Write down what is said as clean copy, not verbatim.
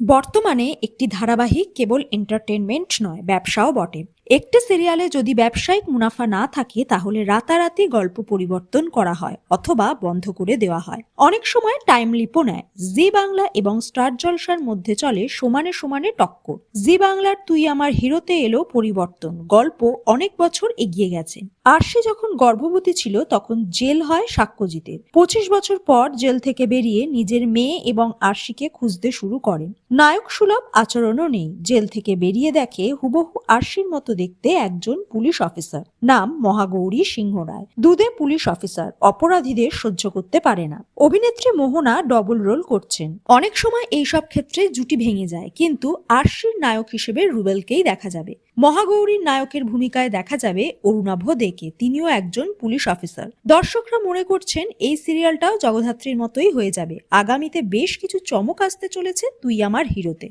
বর্তমানে একটি ধারাবাহিক কেবল এন্টারটেনমেন্ট নয়, ব্যবসাও বটে। একটি সিরিয়ালে যদি ব্যবসায়িক মুনাফা না থাকে তাহলে রাতারাতি গল্প পরিবর্তন করা হয় অথবা বন্ধ করে দেওয়া হয়। অনেক সময় টাইম লিপও নেয়। জি বাংলা এবং স্টার জলসার মধ্যে চলে সমানে সমানে টক্কর। জি বাংলার তুই আমার হিরোতে এলো পরিবর্তন, গল্প অনেক বছর এগিয়ে গেছে। আরশি যখন গর্ভবতী ছিল তখন জেল হয় সাক্ষ্যজিতের। 25 বছর পর জেল থেকে বেরিয়ে নিজের মেয়ে এবং আরশিকে খুঁজতে শুরু করেন। নায়ক সুলভ আচরণও নেই। জেল থেকে বেরিয়ে দেখে হুবহু আরশির মতো দেখতে একজন পুলিশ অফিসার, নাম মহাগৌরী সিংহ রায়। দুধে পুলিশ অফিসার, অপরাধীদের সহ্য করতে পারে না। অভিনেত্রী মোহনা ডবল রোল করছেন। অনেক সময় এইসব ক্ষেত্রে জুটি ভেঙে যায়, কিন্তু আরশির নায়ক হিসেবে রুবেলকেই দেখা যাবে। মহাগৌরীর নায়কের ভূমিকায় দেখা যাবে অরুণাভ দেকে, তিনিও একজন পুলিশ অফিসার। দর্শকরা মনে করছেন এই সিরিয়ালটাও জগদ্ধাত্রীর মতোই হয়ে যাবে। আগামীতে বেশ কিছু চমক আসতে চলেছে তুই আমার হিরোতে।